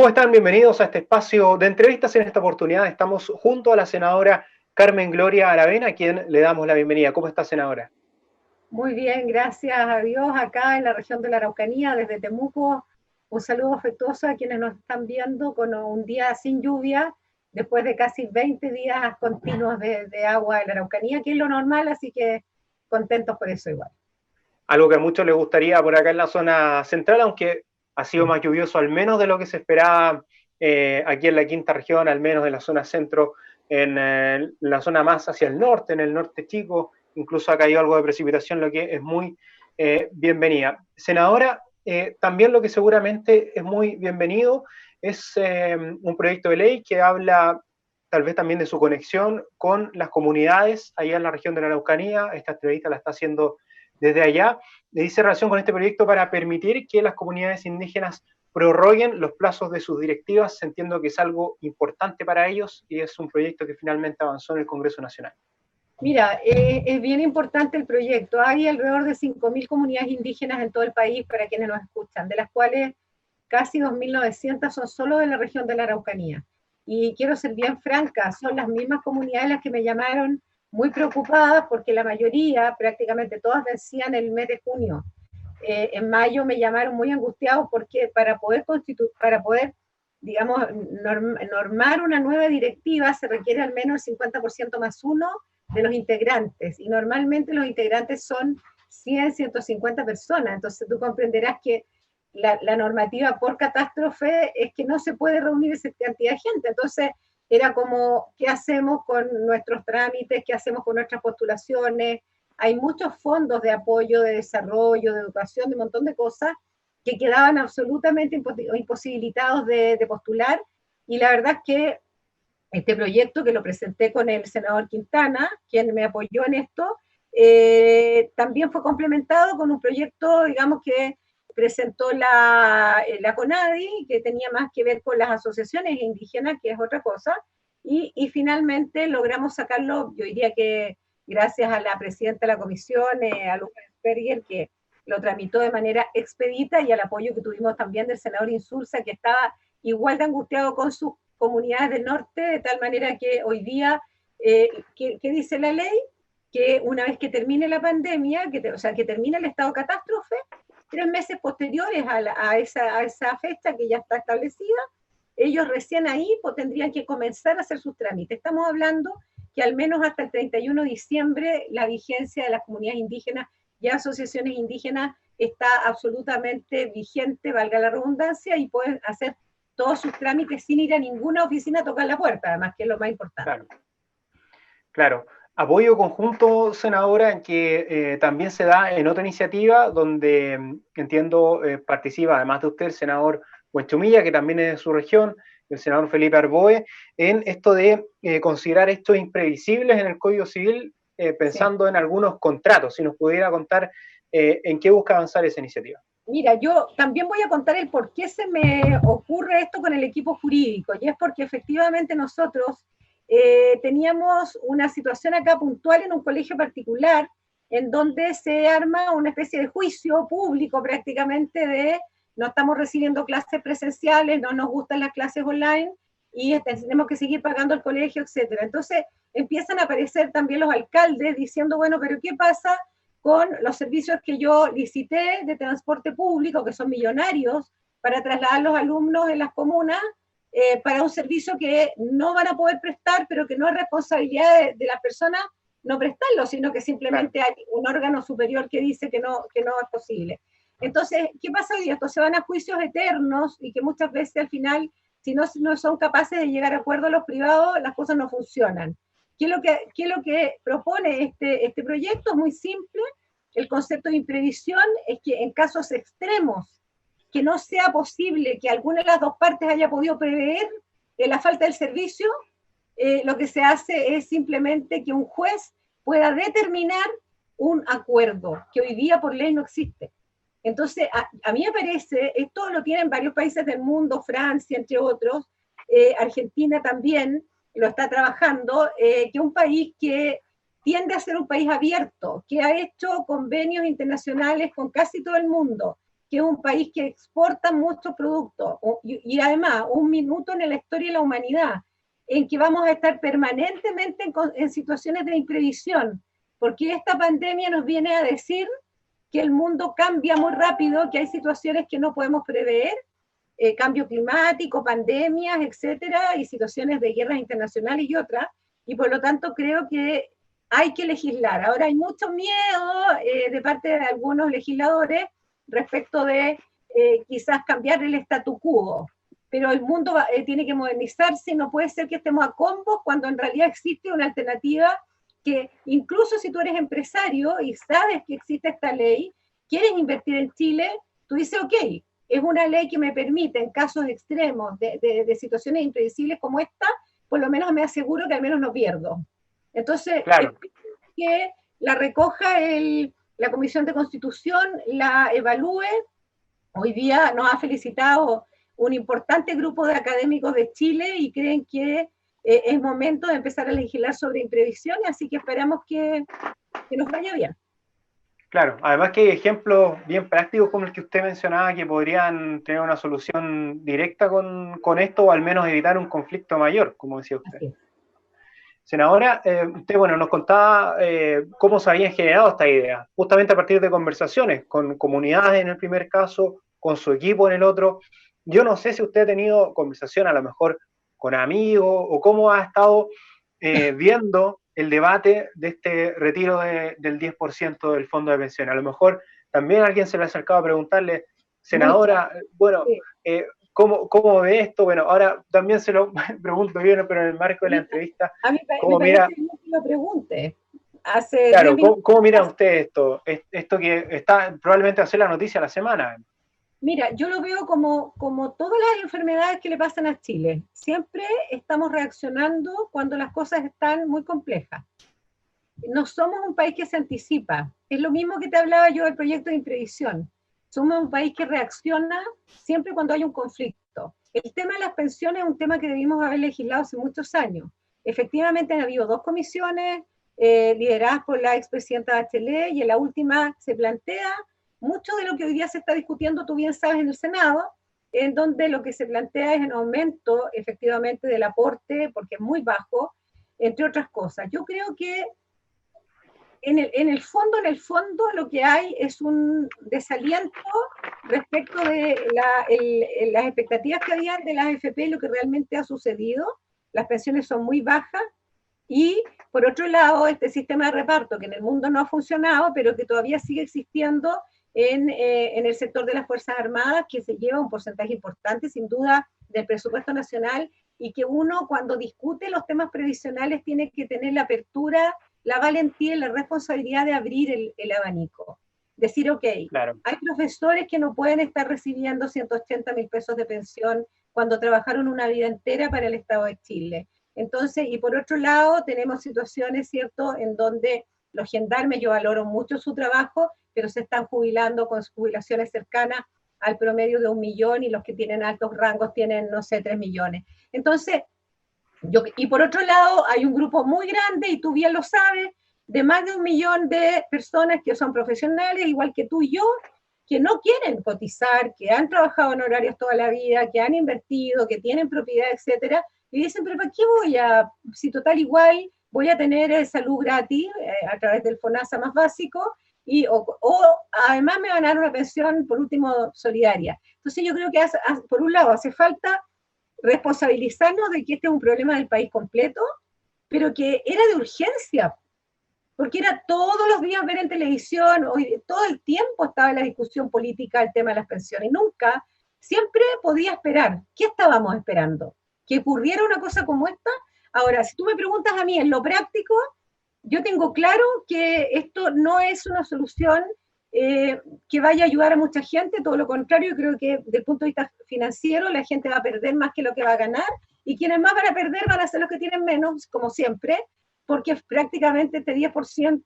¿Cómo están? Bienvenidos a este espacio de entrevistas. En esta oportunidad estamos junto a la senadora Carmen Gloria Aravena, a quien le damos la bienvenida. ¿Cómo está, senadora? Muy bien, gracias a Dios, acá en la región de la Araucanía, desde Temuco. Un saludo afectuoso a quienes nos están viendo con un día sin lluvia, después de casi 20 días continuos de agua en la Araucanía, que es lo normal, así que contentos por eso igual. Algo que a muchos les gustaría por acá en la zona central, aunque ha sido más lluvioso al menos de lo que se esperaba aquí en la quinta región, al menos en la zona centro, en la zona más hacia el norte, en el norte chico, incluso ha caído algo de precipitación, lo que es muy bienvenida. Senadora, también lo que seguramente es muy bienvenido es un proyecto de ley que habla tal vez también de su conexión con las comunidades allá en la región de la Araucanía. Esta entrevista la está haciendo desde allá. Le dice relación con este proyecto para permitir que las comunidades indígenas prorroguen los plazos de sus directivas. Entiendo que es algo importante para ellos y es un proyecto que finalmente avanzó en el Congreso Nacional. Mira, es bien importante el proyecto. Hay alrededor de 5.000 comunidades indígenas en todo el país, para quienes nos escuchan, de las cuales casi 2.900 son solo de la región de la Araucanía. Y quiero ser bien franca, son las mismas comunidades las que me llamaron muy preocupadas, porque la mayoría, prácticamente todas, vencían el mes de junio. En mayo me llamaron muy angustiados porque para poder, digamos, normar una nueva directiva se requiere al menos el 50% más uno de los integrantes, y normalmente los integrantes son 100, 150 personas. Entonces tú comprenderás que la normativa por catástrofe es que no se puede reunir esa cantidad de gente. Entonces era como, ¿qué hacemos con nuestros trámites? ¿Qué hacemos con nuestras postulaciones? Hay muchos fondos de apoyo, de desarrollo, de educación, de un montón de cosas que quedaban absolutamente imposibilitados de postular. Y la verdad es que este proyecto, que lo presenté con el senador Quintana, quien me apoyó en esto, también fue complementado con un proyecto, digamos, que presentó la CONADI, que tenía más que ver con las asociaciones indígenas, que es otra cosa, y finalmente logramos sacarlo. Yo diría que gracias a la presidenta de la comisión, a Lucas Berger, que lo tramitó de manera expedita, y al apoyo que tuvimos también del senador Insulza, que estaba igual de angustiado con sus comunidades del norte, de tal manera que hoy día, ¿qué dice la ley? Que una vez que termine la pandemia, o sea, que termine el estado de catástrofe, 3 meses posteriores a esa fecha que ya está establecida, ellos recién ahí tendrían que comenzar a hacer sus trámites. Estamos hablando que al menos hasta el 31 de diciembre la vigencia de las comunidades indígenas y asociaciones indígenas está absolutamente vigente, valga la redundancia, y pueden hacer todos sus trámites sin ir a ninguna oficina a tocar la puerta, además, que es lo más importante. Claro, claro. Apoyo conjunto, senadora, en que también se da en otra iniciativa donde entiendo participa, además de usted, el senador Huenchumilla, que también es de su región, el senador Felipe Arboe, en esto de considerar hechos imprevisibles en el Código Civil, Sí. pensando en algunos contratos. Si nos pudiera contar en qué busca avanzar esa iniciativa. Mira, yo también voy a contar el por qué se me ocurre esto con el equipo jurídico, y es porque efectivamente nosotros teníamos una situación acá puntual en un colegio particular, en donde se arma una especie de juicio público prácticamente de no estamos recibiendo clases presenciales, no nos gustan las clases online y tenemos que seguir pagando el colegio, etcétera. Entonces empiezan a aparecer también los alcaldes diciendo, bueno, pero ¿qué pasa con los servicios que yo licité de transporte público, que son millonarios, para trasladar los alumnos en las comunas, para un servicio que no van a poder prestar, pero que no es responsabilidad de las personas no prestarlo, sino que Claro. simplemente hay un órgano superior que dice que no es posible? Entonces, ¿qué pasa hoy? Esto se van a juicios eternos, y que muchas veces al final, si no son capaces de llegar a acuerdo los privados, las cosas no funcionan. ¿Qué es lo que propone este proyecto? Es muy simple. El concepto de imprevisión es que en casos extremos, que no sea posible que alguna de las dos partes haya podido prever la falta del servicio, lo que se hace es simplemente que un juez pueda determinar un acuerdo que hoy día por ley no existe. Entonces, a mí me parece, esto lo tienen varios países del mundo, Francia, entre otros, Argentina también lo está trabajando, que un país que tiende a ser un país abierto, que ha hecho convenios internacionales con casi todo el mundo, que es un país que exporta muchos productos, y además un minuto en la historia de la humanidad, en que vamos a estar permanentemente en situaciones de imprevisión, porque esta pandemia nos viene a decir que el mundo cambia muy rápido, que hay situaciones que no podemos prever, cambio climático, pandemias, etcétera, y situaciones de guerras internacionales y otras, y por lo tanto creo que hay que legislar. Ahora hay mucho miedo de parte de algunos legisladores respecto de quizás cambiar el statu quo, pero el mundo tiene que modernizarse y no puede ser que estemos a combos cuando en realidad existe una alternativa que incluso si tú eres empresario y sabes que existe esta ley, quieres invertir en Chile, tú dices, ok, es una ley que me permite en casos extremos de situaciones impredecibles como esta, por lo menos me aseguro que al menos no pierdo. Entonces, Claro. que la recoja la Comisión de Constitución, la evalúe. Hoy día nos ha felicitado un importante grupo de académicos de Chile y creen que es momento de empezar a legislar sobre imprevisiones, así que esperamos que nos vaya bien. Claro, además que hay ejemplos bien prácticos como el que usted mencionaba que podrían tener una solución directa con esto o al menos evitar un conflicto mayor, como decía usted. Así. Senadora, usted bueno, nos contaba cómo se habían generado esta idea, justamente a partir de conversaciones con comunidades en el primer caso, con su equipo en el otro. Yo no sé si usted ha tenido conversación a lo mejor con amigos o cómo ha estado viendo el debate de este retiro del 10% del fondo de pensión. A lo mejor también alguien se le ha acercado a preguntarle, senadora, bueno, ¿cómo ve esto? Bueno, ahora también se lo pregunto bien, pero en el marco de la entrevista, a mí ¿cómo me mira? parece que lo pregunte. Hace Claro, ¿cómo mira usted esto? Esto que está probablemente va a ser la noticia de la semana. Mira, yo lo veo como todas las enfermedades que le pasan a Chile. Siempre estamos reaccionando cuando las cosas están muy complejas. No somos un país que se anticipa. Es lo mismo que te hablaba yo del proyecto de imprevisión. Somos un país que reacciona siempre cuando hay un conflicto. El tema de las pensiones es un tema que debimos haber legislado hace muchos años. Efectivamente han habido 2 comisiones lideradas por la expresidenta Bachelet y en la última se plantea mucho de lo que hoy día se está discutiendo, tú bien sabes, en el Senado, en donde lo que se plantea es un aumento efectivamente del aporte, porque es muy bajo, entre otras cosas. Yo creo que en el fondo, lo que hay es un desaliento respecto de las expectativas que habían de las AFP y lo que realmente ha sucedido. Las pensiones son muy bajas y, por otro lado, este sistema de reparto que en el mundo no ha funcionado, pero que todavía sigue existiendo en el sector de las Fuerzas Armadas, que se lleva un porcentaje importante, sin duda, del presupuesto nacional, y que uno, cuando discute los temas previsionales, tiene que tener la apertura, la valentía y la responsabilidad de abrir el abanico. Decir, ok, claro, hay profesores que no pueden estar recibiendo 180.000 pesos de pensión cuando trabajaron una vida entera para el Estado de Chile. Entonces, y por otro lado, tenemos situaciones, ¿cierto?, en donde los gendarmes, yo valoro mucho su trabajo, pero se están jubilando con jubilaciones cercanas al promedio de 1 millón y los que tienen altos rangos tienen, no sé, 3 millones. Entonces, y por otro lado, hay un grupo muy grande, y tú bien lo sabes, de más de 1 millón de personas que son profesionales, igual que tú y yo, que no quieren cotizar, que han trabajado en horarios toda la vida, que han invertido, que tienen propiedad, etcétera, y dicen, pero ¿para qué voy si total igual voy a tener salud gratis a través del FONASA más básico, o además me van a dar una pensión, por último, solidaria? Entonces yo creo que por un lado hace falta responsabilizarnos de que este es un problema del país completo, pero que era de urgencia, porque era todos los días ver en televisión, hoy, todo el tiempo estaba en la discusión política el tema de las pensiones, y nunca, siempre podía esperar. ¿Qué estábamos esperando? ¿Que ocurriera una cosa como esta? Ahora, si tú me preguntas a mí en lo práctico, yo tengo claro que esto no es una solución que vaya a ayudar a mucha gente, todo lo contrario, creo que desde el punto de vista financiero la gente va a perder más que lo que va a ganar, y quienes más van a perder van a ser los que tienen menos, como siempre, porque prácticamente este 10%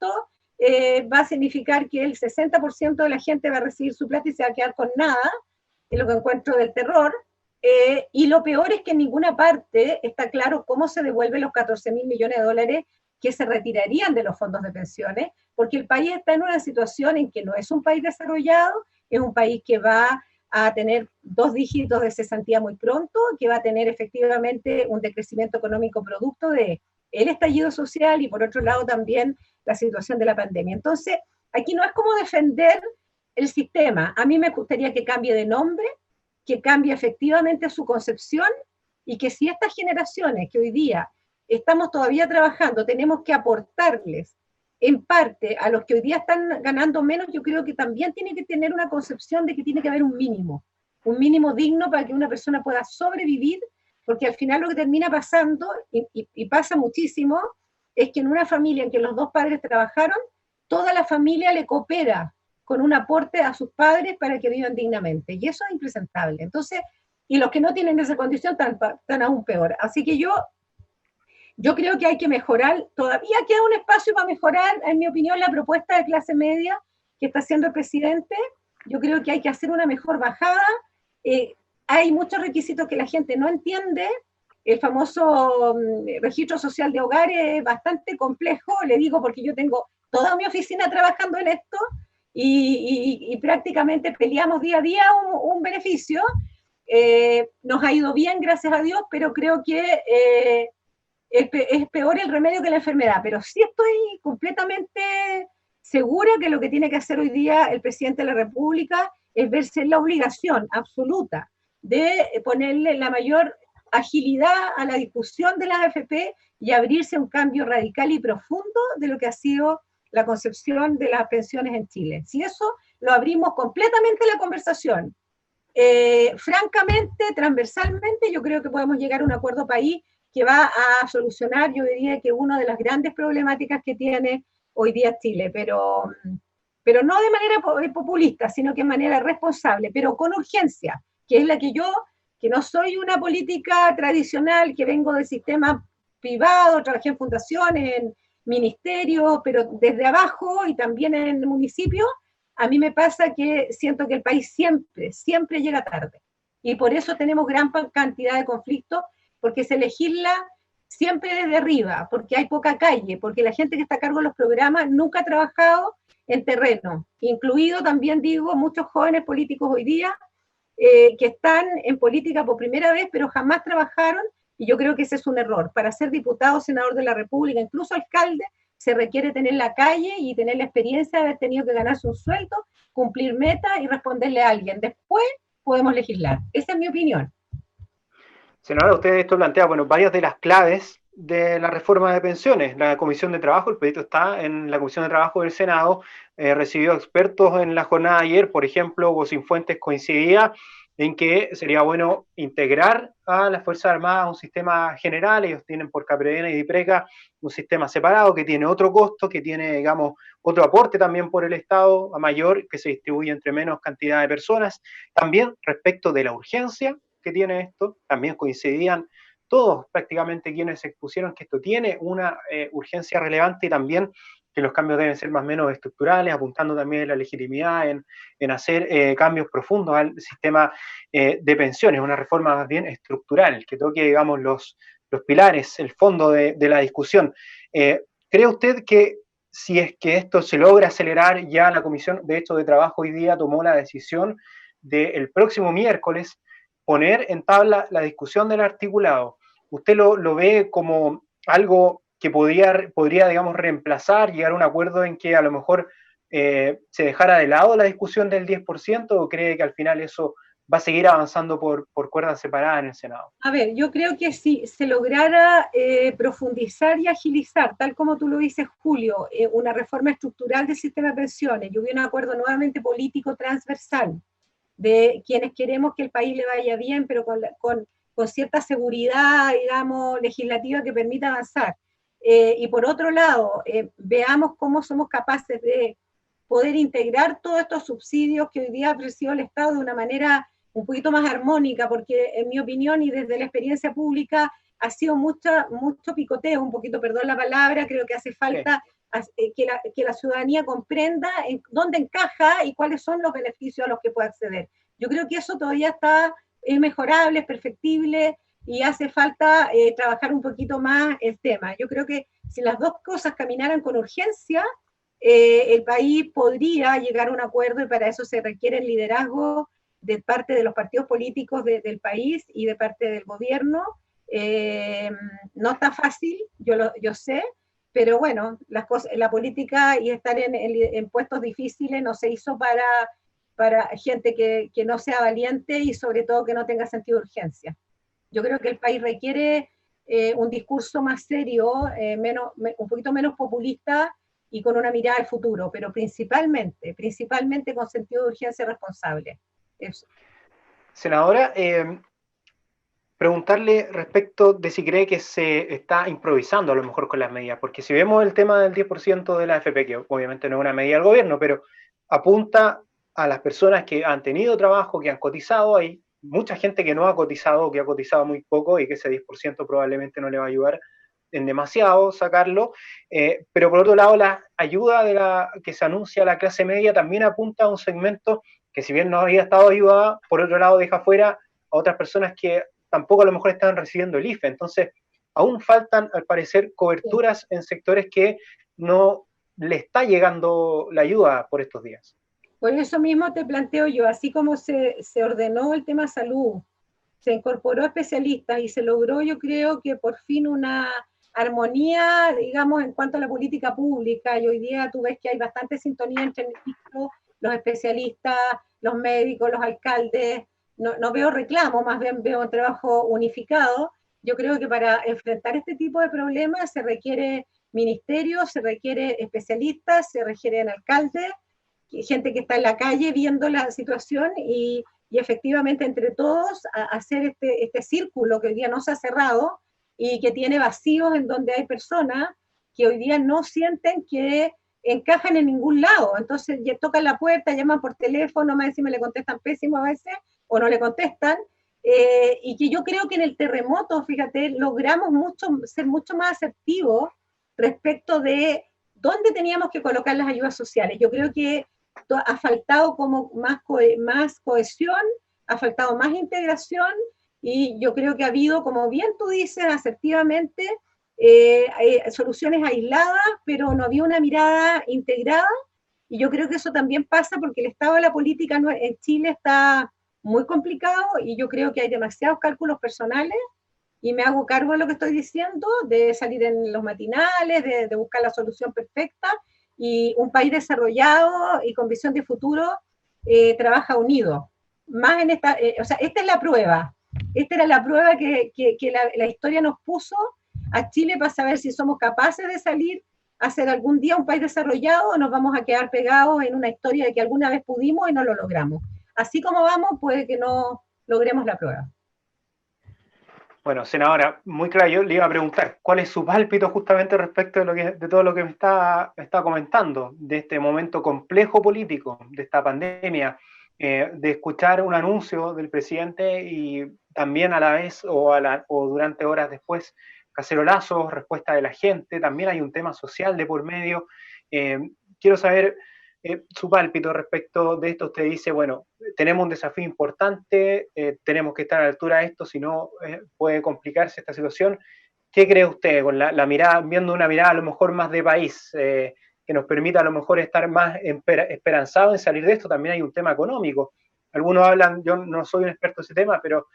va a significar que el 60% de la gente va a recibir su plata y se va a quedar con nada, es lo que encuentro del terror. Y lo peor es que en ninguna parte está claro cómo se devuelven los 14.000 millones de dólares que se retirarían de los fondos de pensiones, porque el país está en una situación en que no es un país desarrollado, es un país que va a tener 2 dígitos de cesantía muy pronto, que va a tener efectivamente un decrecimiento económico producto de el estallido social y por otro lado también la situación de la pandemia. Entonces, aquí no es como defender el sistema. A mí me gustaría que cambie de nombre, que cambie efectivamente su concepción y que si estas generaciones que hoy día estamos todavía trabajando, tenemos que aportarles en parte a los que hoy día están ganando menos, yo creo que también tiene que tener una concepción de que tiene que haber un mínimo digno para que una persona pueda sobrevivir, porque al final lo que termina pasando, y pasa muchísimo, es que en una familia en que los 2 padres trabajaron, toda la familia le coopera con un aporte a sus padres para que vivan dignamente, y eso es impresentable. Entonces, y los que no tienen esa condición están aún peor. Así que yo creo que hay que mejorar, todavía queda un espacio para mejorar, en mi opinión, la propuesta de clase media que está haciendo el presidente. Yo creo que hay que hacer una mejor bajada. Hay muchos requisitos que la gente no entiende. El famoso registro social de hogares es bastante complejo, le digo porque yo tengo toda mi oficina trabajando en esto y prácticamente peleamos día a día un beneficio. Nos ha ido bien, gracias a Dios, pero creo que es peor el remedio que la enfermedad, pero sí estoy completamente segura que lo que tiene que hacer hoy día el presidente de la República es verse en la obligación absoluta de ponerle la mayor agilidad a la discusión de las AFP y abrirse a un cambio radical y profundo de lo que ha sido la concepción de las pensiones en Chile. Si eso lo abrimos completamente la conversación, francamente, transversalmente, yo creo que podemos llegar a un acuerdo país que va a solucionar, yo diría que una de las grandes problemáticas que tiene hoy día Chile, pero no de manera populista, sino que de manera responsable, pero con urgencia, que es la que yo, que no soy una política tradicional, que vengo del sistema privado, trabajé en fundaciones, en ministerios, pero desde abajo y también en el municipio, a mí me pasa que siento que el país siempre llega tarde. Y por eso tenemos gran cantidad de conflictos, porque se legisla siempre desde arriba, porque hay poca calle, porque la gente que está a cargo de los programas nunca ha trabajado en terreno, incluido también, digo, muchos jóvenes políticos hoy día que están en política por primera vez, pero jamás trabajaron, y yo creo que ese es un error. Para ser diputado, senador de la República, incluso alcalde, se requiere tener la calle y tener la experiencia de haber tenido que ganarse un sueldo, cumplir metas y responderle a alguien. Después podemos legislar. Esa es mi opinión. Senadora, usted esto plantea, bueno, varias de las claves de la reforma de pensiones. La Comisión de Trabajo, el proyecto está en la Comisión de Trabajo del Senado, recibió expertos en la jornada de ayer, por ejemplo, Hugo Cifuentes coincidía en que sería bueno integrar a las Fuerzas Armadas a un sistema general. Ellos tienen por Capredena y Dipreca un sistema separado que tiene otro costo, que tiene, digamos, otro aporte también por el Estado a mayor, que se distribuye entre menos cantidad de personas. También respecto de la urgencia que tiene esto, también coincidían todos prácticamente quienes se expusieron que esto tiene una urgencia relevante y también que los cambios deben ser más o menos estructurales, apuntando también en la legitimidad, en hacer cambios profundos al sistema de pensiones, una reforma más bien estructural, que toque, digamos, los pilares, el fondo de la discusión. ¿Cree usted que si es que esto se logra acelerar, ya la Comisión de hecho de Trabajo hoy día tomó la decisión del próximo miércoles poner en tabla la discusión del articulado? ¿Usted lo ve como algo que podría, digamos, reemplazar, llegar a un acuerdo en que a lo mejor se dejara de lado la discusión del 10%, o cree que al final eso va a seguir avanzando por cuerdas separadas en el Senado? A ver, yo creo que si se lograra profundizar y agilizar, tal como tú lo dices, Julio, una reforma estructural del sistema de pensiones, y hubiera un acuerdo nuevamente político transversal de quienes queremos que el país le vaya bien, pero con cierta seguridad, digamos, legislativa que permita avanzar. Y por otro lado, veamos cómo somos capaces de poder integrar todos estos subsidios que hoy día ha ofrecido el Estado de una manera un poquito más armónica, porque en mi opinión y desde la experiencia pública ha sido mucho picoteo, un poquito, perdón la palabra, creo que hace falta que la ciudadanía comprenda en dónde encaja y cuáles son los beneficios a los que puede acceder. Yo creo que eso todavía es mejorable, es perfectible y hace falta trabajar un poquito más el tema. Yo creo que si las dos cosas caminaran con urgencia, el país podría llegar a un acuerdo y para eso se requiere el liderazgo de parte de los partidos políticos del país y de parte del gobierno. No está fácil, yo sé, pero bueno, la política y estar en puestos difíciles no se hizo para gente que no sea valiente y sobre todo que no tenga sentido de urgencia. Yo creo que el país requiere un discurso más serio, un poquito menos populista y con una mirada al futuro, pero principalmente con sentido de urgencia responsable. Eso. Senadora, preguntarle respecto de si cree que se está improvisando a lo mejor con las medidas, porque si vemos el tema del 10% de la AFP, que obviamente no es una medida del gobierno, pero apunta a las personas que han tenido trabajo, que han cotizado, hay mucha gente que no ha cotizado, que ha cotizado muy poco y que ese 10% probablemente no le va a ayudar en demasiado sacarlo, pero por otro lado la ayuda que se anuncia a la clase media también apunta a un segmento que si bien no había estado ayudada, por otro lado deja fuera a otras personas que tampoco a lo mejor están recibiendo el IFE. Entonces, aún faltan, al parecer, coberturas en sectores que no le está llegando la ayuda por estos días. Por eso mismo te planteo yo, así como se ordenó el tema salud, se incorporó especialistas y se logró, yo creo que por fin una armonía, digamos, en cuanto a la política pública, y hoy día tú ves que hay bastante sintonía entre el ministro, los especialistas, los médicos, los alcaldes, no veo reclamo, más bien veo un trabajo unificado. Yo creo que para enfrentar este tipo de problemas se requiere ministerio, se requiere especialistas, se requieren alcaldes, gente que está en la calle viendo la situación y efectivamente entre todos hacer este círculo que hoy día no se ha cerrado y que tiene vacíos en donde hay personas que hoy día no sienten que encajan en ningún lado. Entonces ya tocan la puerta, llaman por teléfono, más encima le contestan pésimo a veces o no le contestan. Y que yo creo que en el terremoto, fíjate, logramos ser mucho más asertivos respecto de dónde teníamos que colocar las ayudas sociales. Yo creo que ha faltado como más cohesión, ha faltado más integración y yo creo que ha habido, como bien tú dices, asertivamente, soluciones aisladas, pero no había una mirada integrada y yo creo que eso también pasa porque el estado de la política en Chile está muy complicado y yo creo que hay demasiados cálculos personales y me hago cargo de lo que estoy diciendo, de salir en los matinales, de buscar la solución perfecta, y un país desarrollado y con visión de futuro trabaja unido. Más en esta, o sea, esta es la prueba. Esta era la prueba que la historia nos puso a Chile para saber si somos capaces de salir a ser algún día un país desarrollado o nos vamos a quedar pegados en una historia de que alguna vez pudimos y no lo logramos. Así como vamos, puede que no logremos la prueba. Bueno, senadora, muy claro, yo le iba a preguntar, ¿cuál es su pálpito justamente respecto de todo lo que me está comentando, de este momento complejo político, de esta pandemia, de escuchar un anuncio del presidente y también a la vez o durante horas después, cacerolazos, respuesta de la gente, también hay un tema social de por medio. Quiero saber su pálpito respecto de esto. Usted dice, bueno, tenemos un desafío importante, tenemos que estar a la altura de esto, si no puede complicarse esta situación. ¿Qué cree usted con la mirada, viendo una mirada a lo mejor más de país, que nos permita a lo mejor estar más esperanzados en salir de esto? También hay un tema económico. Algunos hablan, yo no soy un experto en ese tema, pero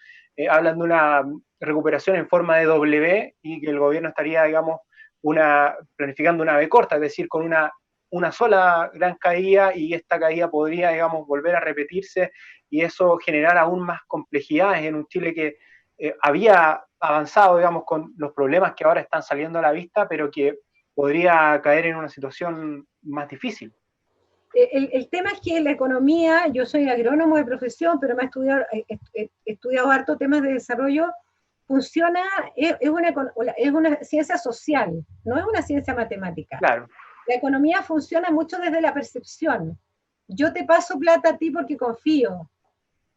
hablan de una recuperación en forma de W y que el gobierno estaría, digamos, planificando una B corta, es decir, con una sola gran caída y esta caída podría, digamos, volver a repetirse y eso generar aún más complejidades en un Chile que había avanzado, digamos, con los problemas que ahora están saliendo a la vista, pero que podría caer en una situación más difícil. El tema es que la economía, yo soy agrónomo de profesión, pero me he estudiado harto temas de desarrollo, funciona, es una ciencia social, no es una ciencia matemática. Claro. La economía funciona mucho desde la percepción. Yo te paso plata a ti porque confío.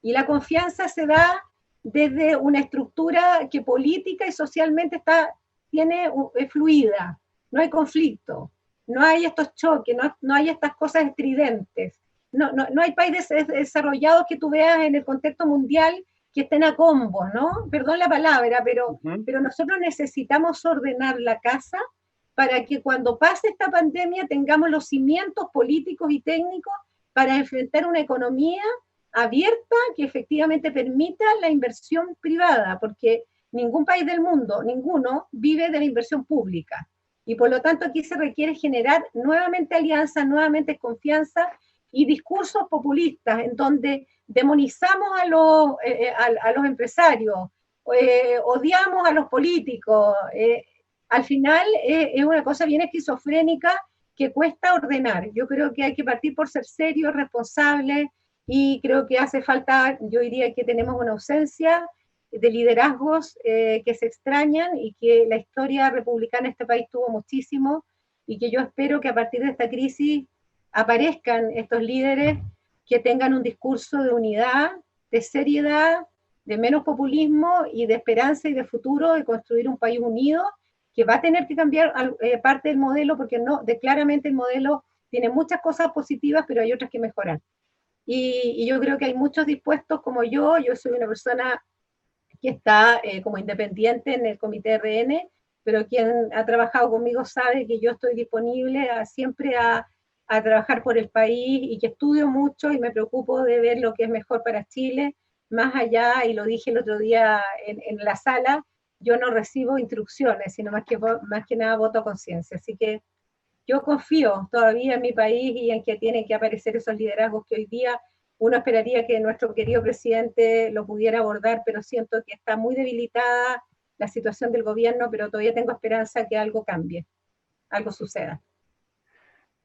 Y la confianza se da desde una estructura que política y socialmente es fluida. No hay conflicto, no hay estos choques, no hay estas cosas estridentes. No hay países desarrollados que tú veas en el contexto mundial que estén a combos, ¿no? Perdón la palabra, pero nosotros necesitamos ordenar la casa para que cuando pase esta pandemia tengamos los cimientos políticos y técnicos para enfrentar una economía abierta que efectivamente permita la inversión privada, porque ningún país del mundo, ninguno, vive de la inversión pública. Y por lo tanto aquí se requiere generar nuevamente alianzas, nuevamente confianza y discursos populistas en donde demonizamos a los empresarios, odiamos a los políticos. Al final es una cosa bien esquizofrénica que cuesta ordenar. Yo creo que hay que partir por ser serios, responsables, y creo que hace falta, yo diría que tenemos una ausencia de liderazgos que se extrañan y que la historia republicana de este país tuvo muchísimo, y que yo espero que a partir de esta crisis aparezcan estos líderes que tengan un discurso de unidad, de seriedad, de menos populismo y de esperanza y de futuro, de construir un país unido, que va a tener que cambiar parte del modelo, porque claramente el modelo tiene muchas cosas positivas, pero hay otras que mejorar. Y yo creo que hay muchos dispuestos como yo soy una persona que está como independiente en el comité RN, pero quien ha trabajado conmigo sabe que yo estoy disponible siempre a trabajar por el país, y que estudio mucho y me preocupo de ver lo que es mejor para Chile, más allá, y lo dije el otro día en la sala, yo no recibo instrucciones, sino más que nada voto a conciencia. Así que yo confío todavía en mi país y en que tienen que aparecer esos liderazgos que hoy día uno esperaría que nuestro querido presidente lo pudiera abordar, pero siento que está muy debilitada la situación del gobierno, pero todavía tengo esperanza que algo cambie, algo suceda.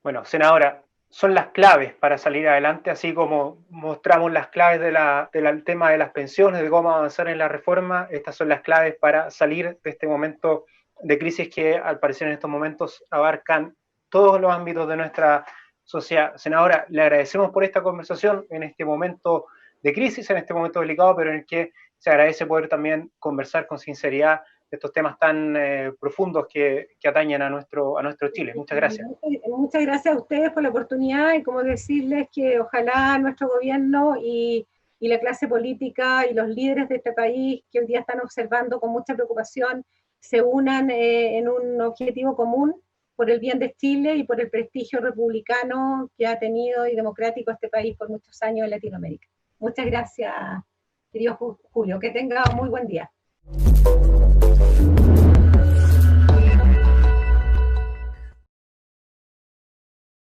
Bueno, senadora, son las claves para salir adelante, así como mostramos las claves del tema de las pensiones, de cómo avanzar en la reforma. Estas son las claves para salir de este momento de crisis que al parecer en estos momentos abarcan todos los ámbitos de nuestra sociedad. Senadora, le agradecemos por esta conversación en este momento de crisis, en este momento delicado, pero en el que se agradece poder también conversar con sinceridad de estos temas tan profundos que atañen a nuestro Chile. Muchas gracias. Muchas gracias a ustedes por la oportunidad, y como decirles que ojalá nuestro gobierno y la clase política y los líderes de este país que hoy día están observando con mucha preocupación se unan en un objetivo común por el bien de Chile y por el prestigio republicano que ha tenido y democrático este país por muchos años en Latinoamérica. Muchas gracias, querido Julio. Que tenga muy buen día.